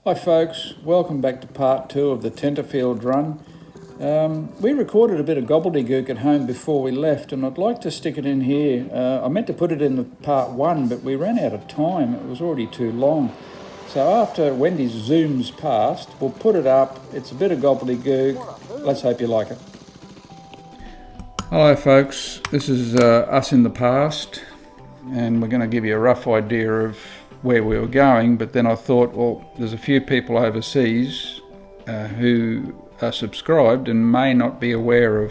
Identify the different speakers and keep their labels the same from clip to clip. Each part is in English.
Speaker 1: Hi folks, welcome back to part 2 of the Tenterfield run. We recorded a bit of gobbledygook at home before we left, and I'd like to stick it in here. I meant to put it in the part 1, but we ran out of time. It was already too long. So after Wendy's zooms past, we'll put it up. It's a bit of gobbledygook. Let's hope you like it. Hello folks, this is us in the past, and we're going to give you a rough idea of where we were going, but then I thought, well, there's a few people overseas who are subscribed and may not be aware of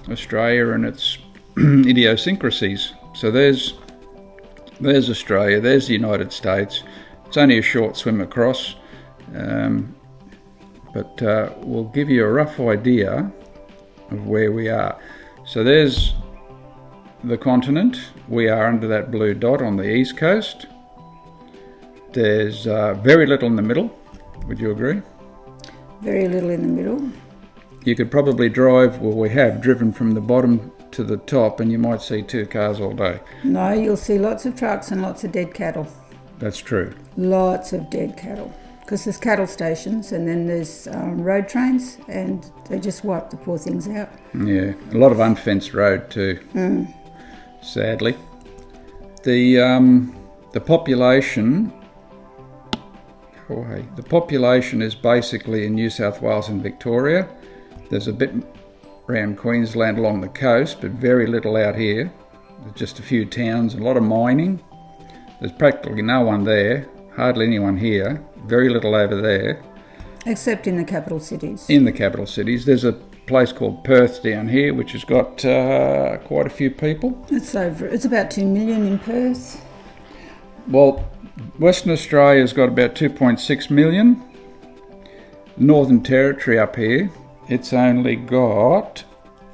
Speaker 1: Australia and its idiosyncrasies. So there's Australia, there's the United States. It's only a short swim across, but we'll give you a rough idea of where we are. So there's the continent. We are under that blue dot on the east coast. There's very little in the middle. Would you agree?
Speaker 2: Very little in the middle.
Speaker 1: You could probably drive, well, we have driven from the bottom to the top, and you might see 2 cars all day.
Speaker 2: No, you'll see lots of trucks and lots of dead cattle.
Speaker 1: That's true.
Speaker 2: Lots of dead cattle. Because there's cattle stations and then there's road trains, and they just wipe the poor things out.
Speaker 1: Yeah, a lot of unfenced road too, sadly. The population... The population is basically in New South Wales and Victoria. There's a bit around Queensland along the coast, but very little out here. There's just a few towns, a lot of mining. There's practically no one there, hardly anyone here, very little over there.
Speaker 2: Except in the capital cities.
Speaker 1: In the capital cities. There's a place called Perth down here, which has got quite a few people.
Speaker 2: It's about 2 million in Perth.
Speaker 1: Well, Western Australia's got about 2.6 million. Northern Territory up here, it's only got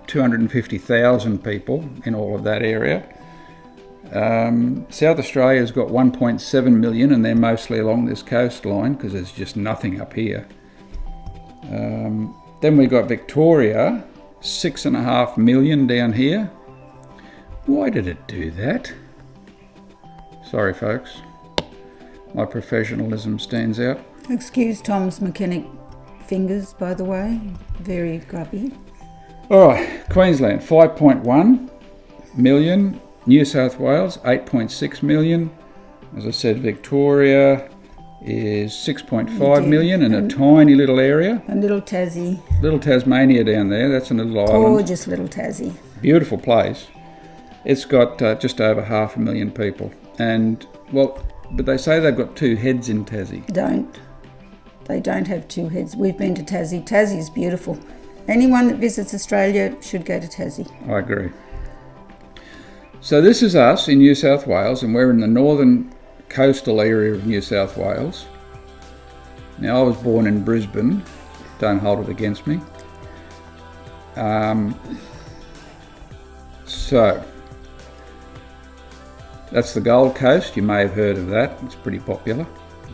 Speaker 1: 250,000 people in all of that area. South Australia's got 1.7 million, and they're mostly along this coastline because there's just nothing up here. Then we've got Victoria, 6.5 million down here. Why did it do that? Sorry folks. My professionalism stands out.
Speaker 2: Excuse Tom's mechanic fingers, by the way. Very grubby.
Speaker 1: All right, Queensland, 5.1 million. New South Wales, 8.6 million. As I said, Victoria is 6.5 million in a tiny little area.
Speaker 2: And little Tassie.
Speaker 1: Little Tasmania down there, that's a little island.
Speaker 2: Gorgeous little Tassie.
Speaker 1: Beautiful place. It's got just over 500,000 people. And, well, but they say they've got 2 heads in Tassie.
Speaker 2: They don't have 2 heads. We've been to Tassie. Tassie's beautiful. Anyone that visits Australia should go to Tassie.
Speaker 1: I agree. So this is us in New South Wales, and we're in the northern coastal area of New South Wales. Now, I was born in Brisbane. Don't hold it against me. So that's the Gold Coast. You may have heard of that. It's pretty popular.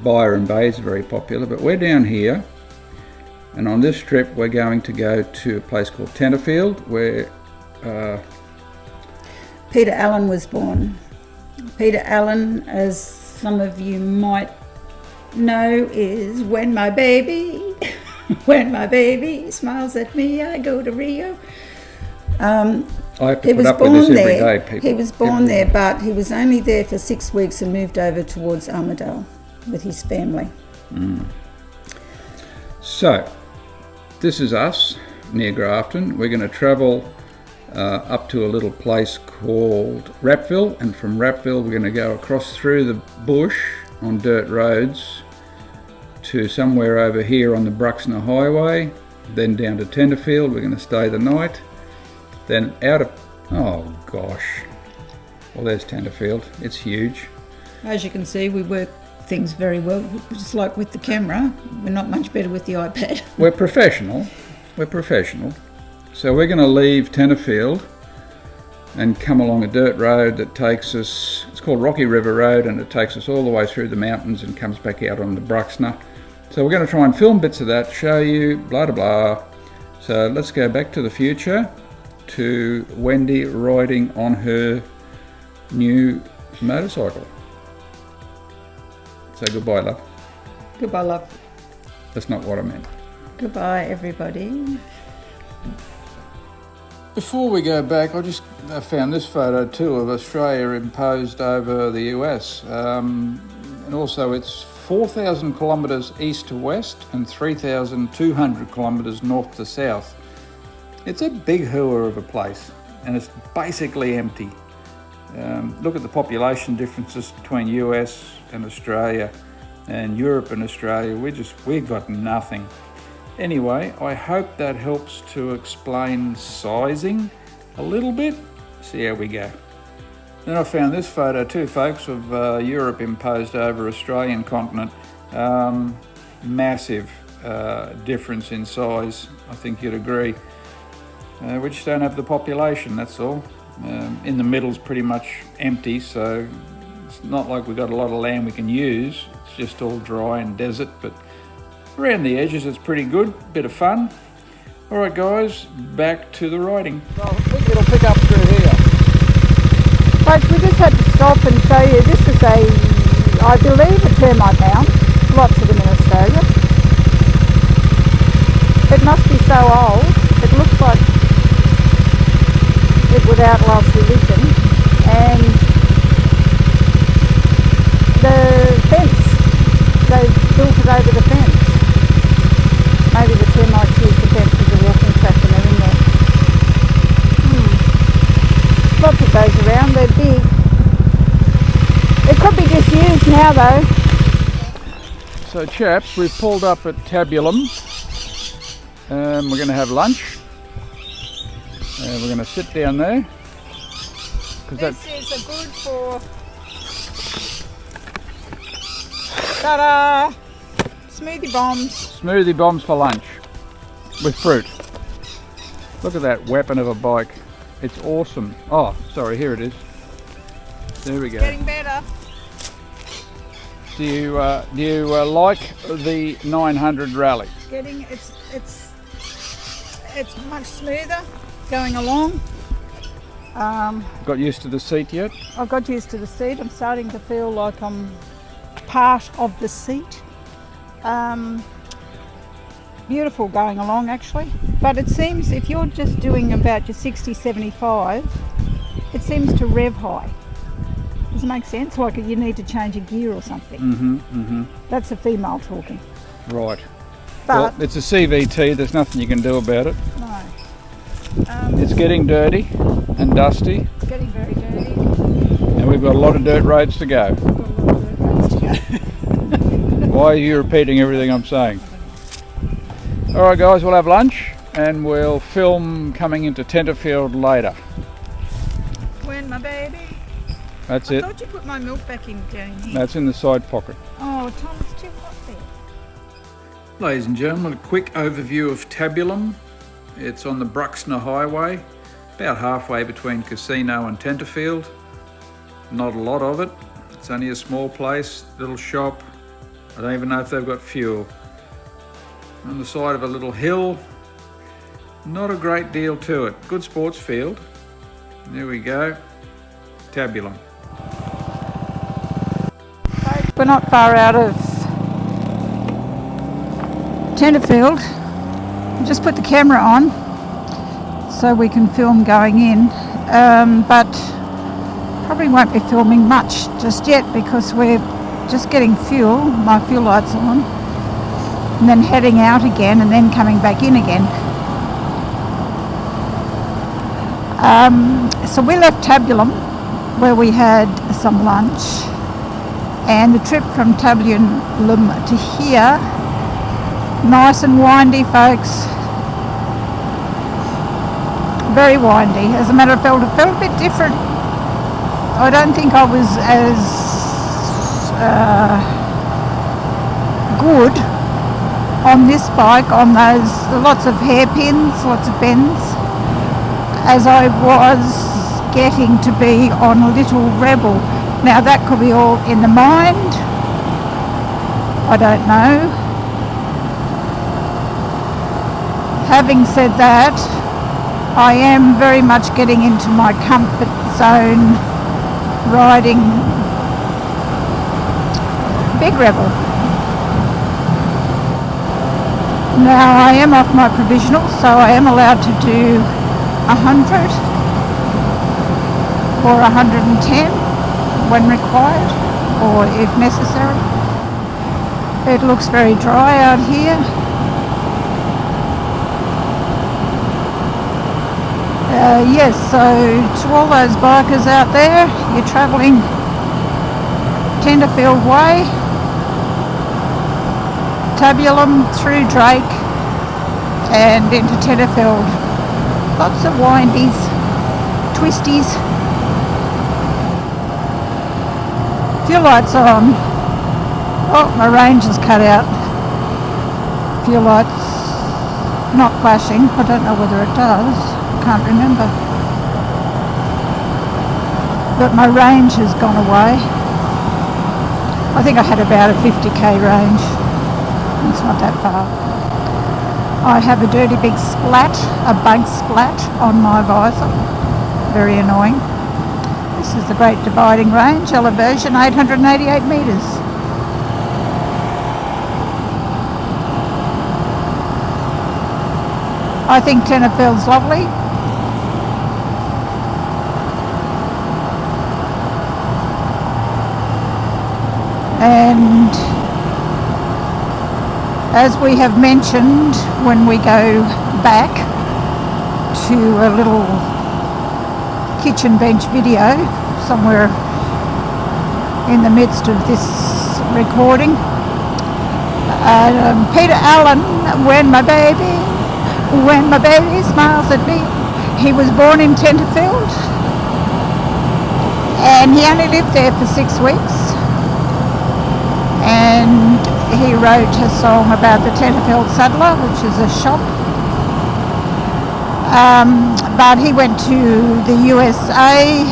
Speaker 1: Byron Bay is very popular, but we're down here, and on this trip we're going to go to a place called Tenterfield, where
Speaker 2: Peter Allen was born. Peter Allen, as some of you might know, is when my baby smiles at me, I go to Rio.
Speaker 1: I have to put up with this every day, people.
Speaker 2: He was born there, but he was only there for 6 weeks and moved over towards Armidale with his family.
Speaker 1: So, this is us near Grafton. We're going to travel up to a little place called Rapville, and from Rapville we're going to go across through the bush on dirt roads to somewhere over here on the Bruxner Highway, then down to Tenterfield. We're going to stay the night. Then out of, oh gosh, well there's Tenterfield, it's huge.
Speaker 2: As you can see, we work things very well, just like with the camera. We're not much better with the iPad.
Speaker 1: We're professional. So we're going to leave Tenterfield and come along a dirt road that takes us, it's called Rocky River Road, and it takes us all the way through the mountains and comes back out on the Bruxner. So we're going to try and film bits of that, show you, blah blah blah. So let's go back to the future, to Wendy riding on her new motorcycle. Say goodbye, love.
Speaker 2: Goodbye, love.
Speaker 1: That's not what I meant.
Speaker 2: Goodbye, everybody.
Speaker 1: Before we go back, I found this photo too of Australia imposed over the US. And also it's 4,000 kilometres east to west and 3,200 kilometres north to south. It's a big hooer of a place and it's basically empty. Look at the population differences between US and Australia and Europe and Australia. We've got nothing. Anyway, I hope that helps to explain sizing a little bit. See how we go. Then I found this photo too, folks, of Europe imposed over Australian continent. Massive difference in size, I think you'd agree. We just don't have the population, that's all. In the middle's pretty much empty, so it's not like we've got a lot of land we can use. It's just all dry and desert, but around the edges it's pretty good, bit of fun. All right guys, back to the riding.
Speaker 3: Well, I think it'll pick up through here.
Speaker 2: Folks, we just had to stop and show you. This is I believe, a Termite Mount. Lots of them in Australia. It must be so old. It looks like it would outlast religion. And the fence, they've built it over the fence. Maybe the termites use the fence as a walking track and they're in there. Lots of those around, they're big. It could be disused now though.
Speaker 1: So chaps, we've pulled up at Tabulam. We're going to have lunch. We're going to sit down there.
Speaker 2: This is a good for... Ta-da! Smoothie bombs.
Speaker 1: Smoothie bombs for lunch with fruit. Look at that weapon of a bike. It's awesome. Oh, sorry, here it is. There we go.
Speaker 2: Getting better.
Speaker 1: Do you like the 900 rally?
Speaker 2: It's much smoother going along.
Speaker 1: Got used to the seat yet?
Speaker 2: I've got used to the seat. I'm starting to feel like I'm part of the seat. Beautiful going along actually, but it seems if you're just doing about your 60-75, it seems to rev high. Does it make sense? Like you need to change a gear or something. That's a female talking.
Speaker 1: Right.
Speaker 2: But
Speaker 1: well, it's a CVT, there's nothing you can do about it.
Speaker 2: no.
Speaker 1: It's getting dirty and dusty.
Speaker 2: It's getting very dirty.
Speaker 1: And we've got a lot of dirt roads to go.
Speaker 2: We've got a lot of dirt roads to go.
Speaker 1: Why are you repeating everything I'm saying? Alright guys, we'll have lunch and we'll film coming into Tenterfield later.
Speaker 2: When my baby.
Speaker 1: That's
Speaker 2: I
Speaker 1: it.
Speaker 2: thought you put my milk back in down here.
Speaker 1: That's in the side pocket.
Speaker 2: Oh, Tom, it's too hot there.
Speaker 1: Ladies and gentlemen, a quick overview of Tabulam. It's on the Bruxner Highway, about halfway between Casino and Tenterfield. Not a lot of it. It's only a small place, little shop. I don't even know if they've got fuel. On the side of a little hill. Not a great deal to it. Good sports field. There we go. Tabulam.
Speaker 2: We're not far out of Tenterfield. Just put the camera on so we can film going in, but probably won't be filming much just yet because we're just getting fuel. My fuel light's on, and then heading out again and then coming back in again. So we left Tabulam where we had some lunch, and the trip from Tabulam to here, nice and windy folks, very windy. As a matter of fact, it felt a bit different. I don't think I was as good on this bike, on those lots of hairpins, lots of bends, as I was getting to be on a little Rebel. Now that could be all in the mind, I don't know. Having said that, I am very much getting into my comfort zone riding Big Rebel. Now I am off my provisional, so I am allowed to do 100 or 110 when required or if necessary. It looks very dry out here. Yes, so to all those bikers out there, you're travelling Tenterfield Way, Tabulam through Drake and into Tenterfield. Lots of windies, twisties. Fuel lights on. Oh, my range is cut out. Fuel lights not flashing. I don't know whether it does. Can't remember. But my range has gone away. I think I had about a 50k range. It's not that far. I have a dirty big splat, a bug splat on my visor. Very annoying. This is the Great Dividing Range, elevation 888 metres. I think Tenterfield's lovely. And as we have mentioned when we go back to a little kitchen bench video somewhere in the midst of this recording, Peter Allen, when my baby smiles at me. He was born in Tenterfield and he only lived there for 6 weeks, and he wrote a song about the Tenterfield Saddler, which is a shop. But he went to the USA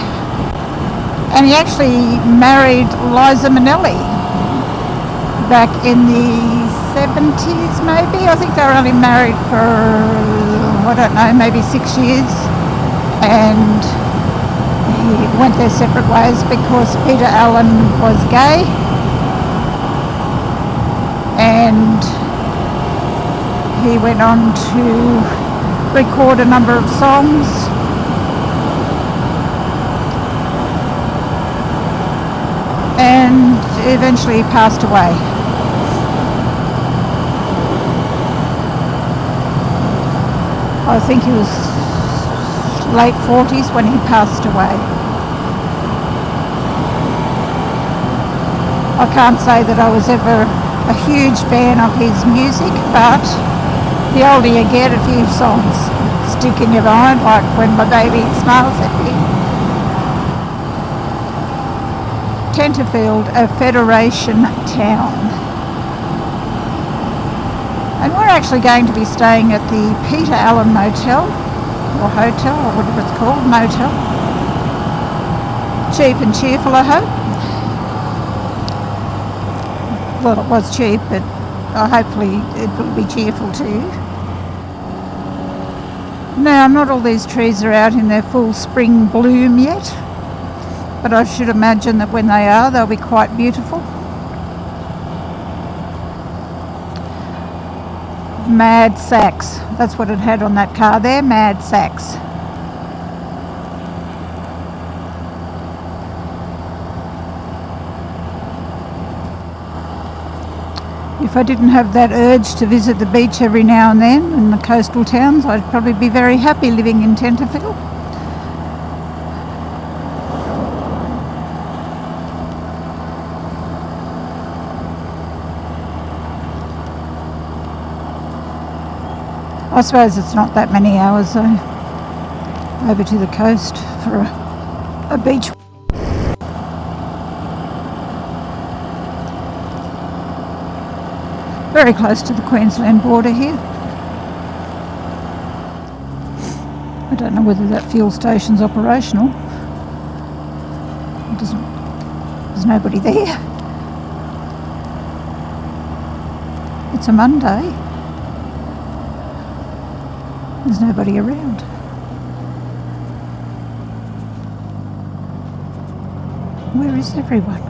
Speaker 2: and he actually married Liza Minnelli back in the 70s maybe. I think they were only married for, I don't know, maybe 6 years, and he went their separate ways because Peter Allen was gay, and he went on to record a number of songs. And eventually he passed away. I think he was late 40s when he passed away. I can't say that I was ever a huge fan of his music, but the older you get, a few songs stick in your mind, like When My Baby Smiles at Me. Tenterfield, a Federation town. And we're actually going to be staying at the Peter Allen Motel, or hotel, or whatever it's called, motel. Cheap and cheerful, I hope. Well, it was cheap, but hopefully it will be cheerful too. Now, not all these trees are out in their full spring bloom yet, but I should imagine that when they are, they'll be quite beautiful. Mad Sacks, that's what it had on that car there, Mad Sacks. If I didn't have that urge to visit the beach every now and then in the coastal towns, I'd probably be very happy living in Tenterfield. I suppose it's not that many hours though, over to the coast for a beach. Very close to the Queensland border here. I don't know whether that fuel station's operational. There's nobody there. It's a Monday. There's nobody around. Where is everyone?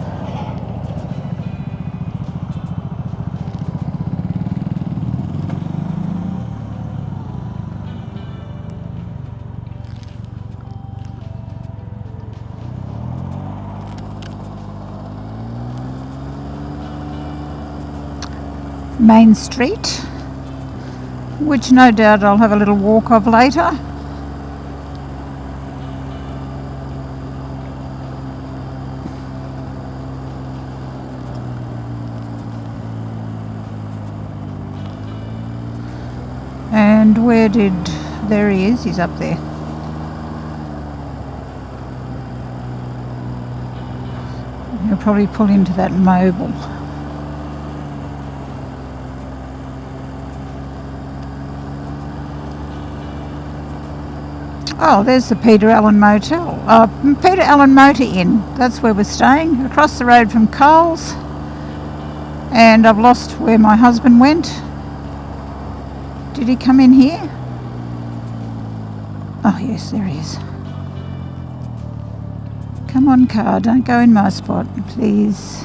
Speaker 2: main street, which no doubt I'll have a little walk of later. And there he is, he's up there. He'll probably pull into that mobile. Oh, there's the Peter Allen Motel. Peter Allen Motor Inn. That's where we're staying, across the road from Coles. And I've lost where my husband went. Did he come in here? Oh yes, there he is. Come on, car, don't go in my spot, please.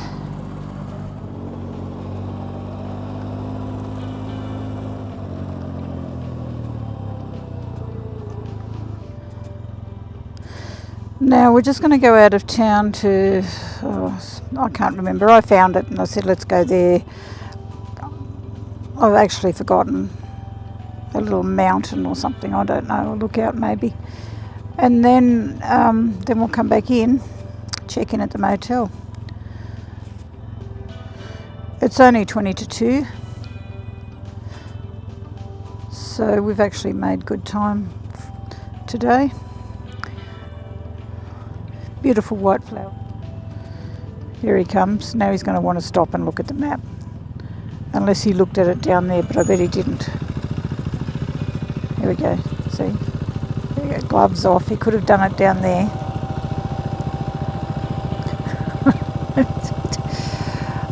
Speaker 2: Now we're just going to go out of town to, I can't remember, I found it and I said let's go there. I've actually forgotten. A little mountain or something, I don't know, a lookout maybe. And then we'll come back in, check in at the motel. It's only 20 to 2. So we've actually made good time today. Beautiful white flower. Here he comes. Now he's going to want to stop and look at the map. Unless he looked at it down there, but I bet he didn't. Here we go. See? There we go. Gloves off. He could have done it down there.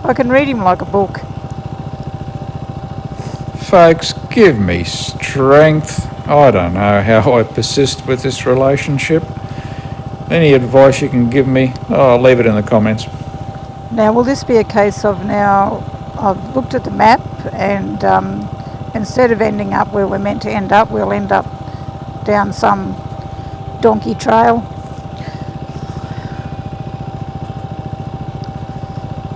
Speaker 2: I can read him like a book.
Speaker 1: Folks, give me strength. I don't know how I persist with this relationship. Any advice you can give me, I'll leave it in the comments.
Speaker 2: Now, will this be a case of now I've looked at the map and instead of ending up where we're meant to end up, we'll end up down some donkey trail.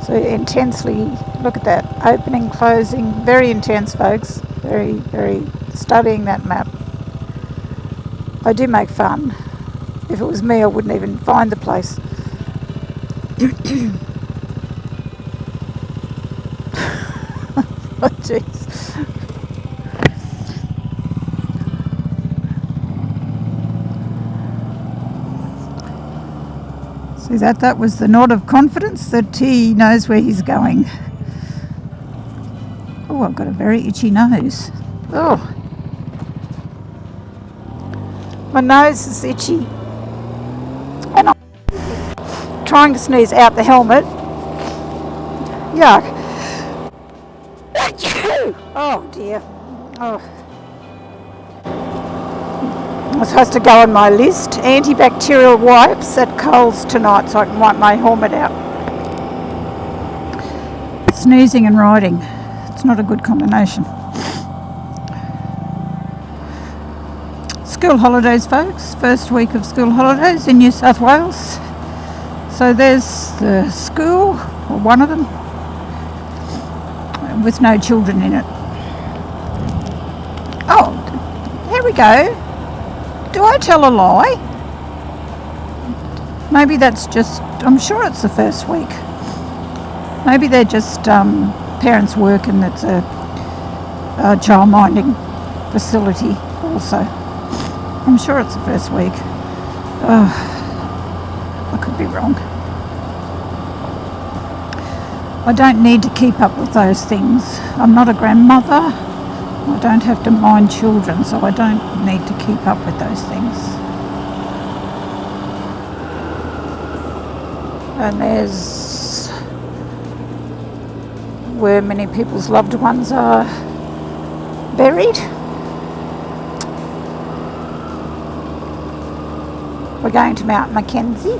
Speaker 2: So intensely, look at that, opening, closing, very intense folks, very, very studying that map. I do make fun. If it was me, I wouldn't even find the place. Oh, jeez. See that? That was the nod of confidence that he knows where he's going. Oh, I've got a very itchy nose. Oh. My nose is itchy. And I'm trying to sneeze out the helmet. Yuck. Oh dear. Oh. I was supposed to go on my list. Antibacterial wipes at Coles tonight so I can wipe my helmet out. Sneezing and riding. It's not a good combination. School holidays, folks. First week of school holidays in New South Wales. So there's the school, or one of them, with no children in it. Oh, here we go. Do I tell a lie? Maybe that's just, I'm sure it's the first week. Maybe they're just parents work and it's a child minding facility also. I'm sure it's the first week. I could be wrong. I don't need to keep up with those things. I'm not a grandmother. I don't have to mind children, so I don't need to keep up with those things. And there's where many people's loved ones are buried. We're going to Mount McKenzie.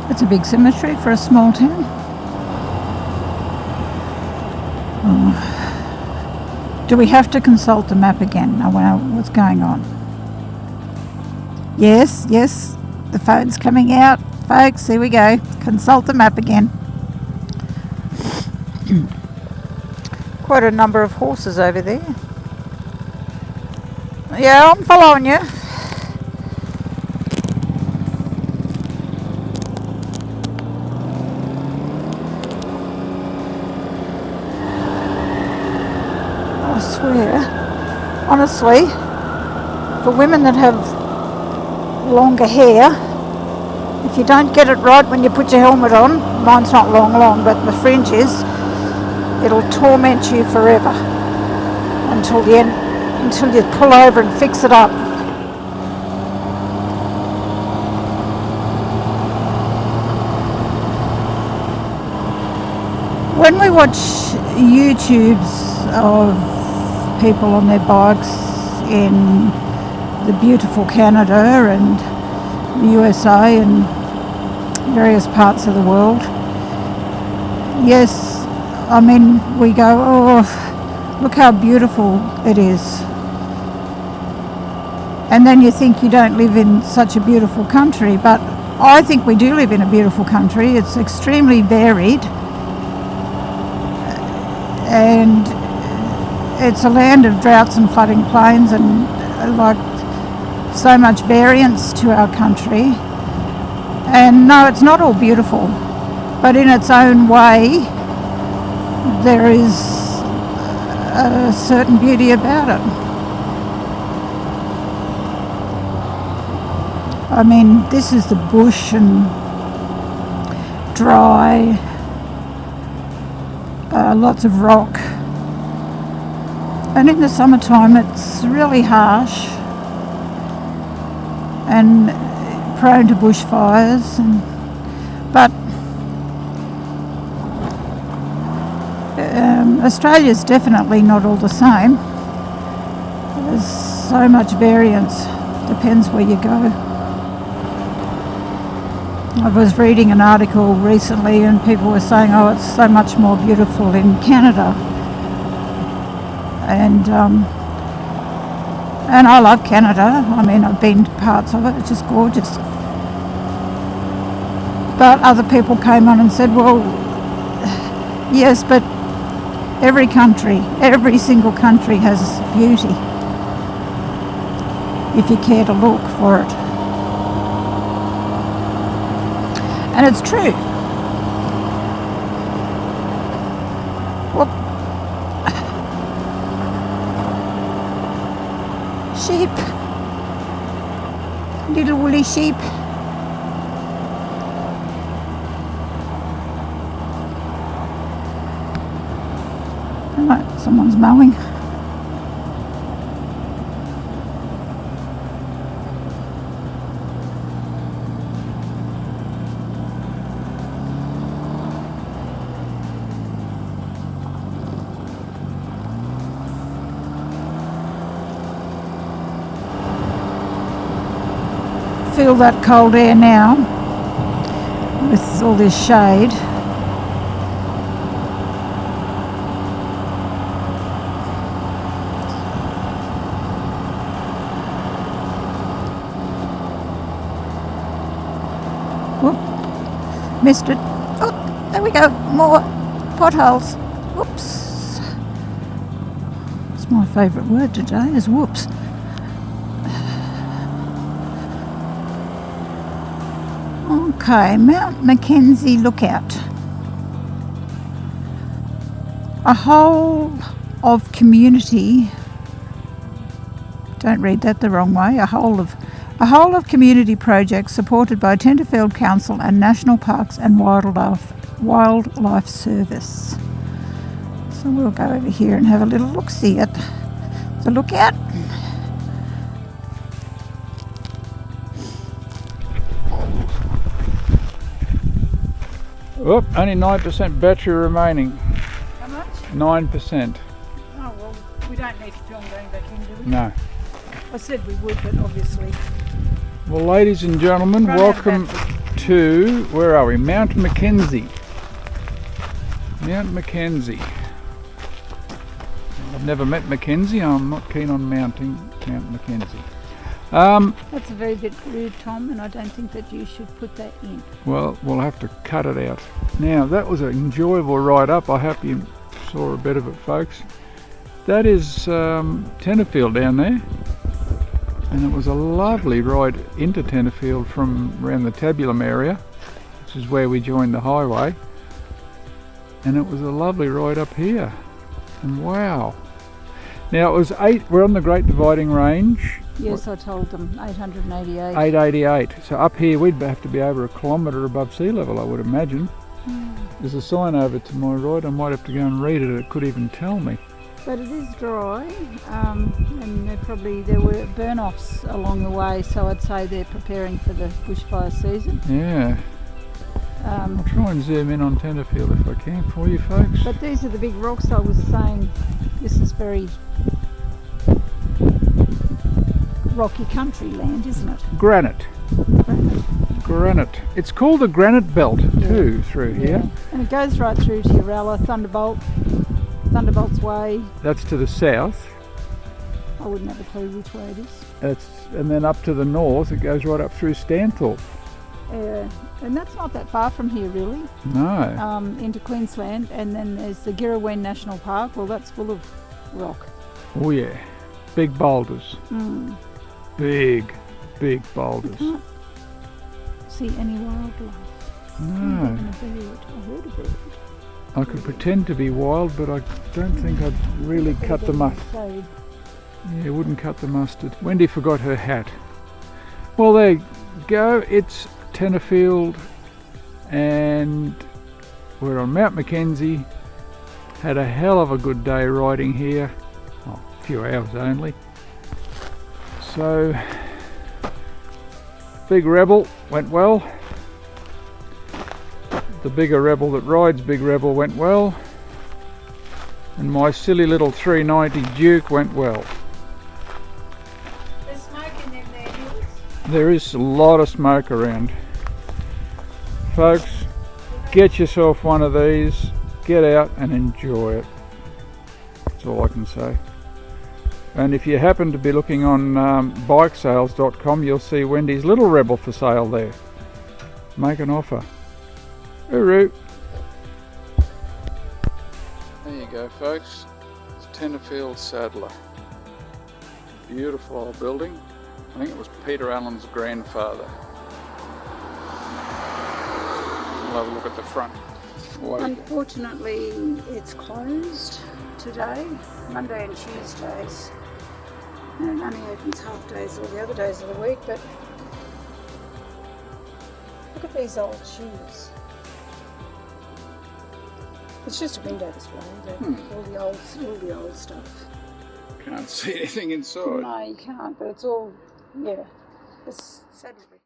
Speaker 2: It's a big cemetery for a small town. Oh. Do we have to consult the map again? I wonder what's going on. Yes, yes, the phone's coming out. Folks, here we go. Consult the map again. Quite a number of horses over there. Yeah, I'm following you. I swear, honestly, for women that have longer hair, if you don't get it right when you put your helmet on, mine's not long, but the fringe is, it'll torment you forever until the end, until you pull over and fix it up. When we watch YouTubes of people on their bikes in the beautiful Canada and the USA and various parts of the world, yes, I mean, we go, oh, look how beautiful it is. And then you think you don't live in such a beautiful country, but I think we do live in a beautiful country. It's extremely varied, and it's a land of droughts and flooding plains, and like so much variance to our country. And no, it's not all beautiful, but in its own way there is a certain beauty about it. I mean, this is the bush and dry, lots of rock, and in the summertime it's really harsh and prone to bushfires, but Australia's definitely not all the same. There's so much variance, depends where you go. I was reading an article recently and people were saying, oh, it's so much more beautiful in Canada. And I love Canada. I mean, I've been to parts of it. It's just gorgeous. But other people came on and said, well, yes, but every single country has beauty if you care to look for it. And it's true. Well, sheep, little woolly sheep. Right, someone's mowing. Feel that cold air now with all this shade. Whoop, missed it. Oh, there we go, more potholes. Whoops. It's my favourite word today, is whoops. Okay, Mount McKenzie Lookout. A whole of community, don't read that the wrong way, a whole of community projects supported by Tenterfield Council and National Parks and Wildlife Service. So we'll go over here and have a little look-see at the lookout.
Speaker 1: Oh, only 9% battery remaining.
Speaker 2: How much?
Speaker 1: 9%.
Speaker 2: Oh, well, we don't need to film going back in, do we?
Speaker 1: No.
Speaker 2: I said we would, but obviously.
Speaker 1: Well, ladies and gentlemen, welcome to, where are we? Mount McKenzie. Mount McKenzie. I've never met McKenzie. I'm not keen on mounting Mount McKenzie.
Speaker 2: That's a very bit rude, Tom, and I don't think that you should put that in.
Speaker 1: Well, we'll have to cut it out. Now, that was an enjoyable ride up. I hope you saw a bit of it, folks. That is Tenterfield down there. And it was a lovely ride into Tenterfield from around the Tabulam area, which is where we joined the highway. And it was a lovely ride up here. And wow. Now, it was we're on the Great Dividing Range.
Speaker 2: Yes, I told them 888.
Speaker 1: 888. So up here we'd have to be over 1 kilometre above sea level, I would imagine. There's a sign over to my right. I might have to go and read it. It could even tell me.
Speaker 2: But it is dry, and there were burn-offs along the way, so I'd say they're preparing for the bushfire season.
Speaker 1: Yeah. I'll try and zoom in on Tenterfield if I can for you folks.
Speaker 2: But these are the big rocks I was saying. This is very rocky country land, isn't it?
Speaker 1: Granite. Granite. It's called the Granite Belt too, through here.
Speaker 2: And it goes right through to Uralla, Thunderbolt's Way.
Speaker 1: That's to the south.
Speaker 2: I wouldn't have a clue which way it is.
Speaker 1: And then up to the north, it goes right up through Stanthorpe.
Speaker 2: And that's not that far from here, really.
Speaker 1: No.
Speaker 2: Into Queensland, and then there's the Girraween National Park. Well, that's full of rock.
Speaker 1: Oh yeah, big boulders. Big boulders.
Speaker 2: You can't see any wildlife.
Speaker 1: No.
Speaker 2: Even a bird. I heard a bird.
Speaker 1: I could pretend to be wild, but I don't think I'd really cut the mustard. Yeah, wouldn't cut the mustard. Wendy forgot her hat. Well, there you go. It's Tenterfield, and we're on Mount McKenzie. Had a hell of a good day riding here. Oh, a few hours only. So, Big Rebel went well. The bigger Rebel that rides Big Rebel went well. And my silly little 390 Duke went well.
Speaker 2: There's smoke in them there hills.
Speaker 1: There is a lot of smoke around. Folks, get yourself one of these, get out and enjoy it. That's all I can say. And if you happen to be looking on bikesales.com, you'll see Wendy's little Rebel for sale there. Make an offer. Hooroo! There you go, folks. It's Tenterfield Saddler. Beautiful old building. I think it was Peter Allen's grandfather. We'll have a look at the front.
Speaker 2: Unfortunately, it's closed today, Monday and Tuesdays. And it only opens half days all the other days of the week, but look at these old shoes. It's just a window display, all the old stuff.
Speaker 1: Can't see anything inside.
Speaker 2: No, you can't, but it's all, it's saddlery.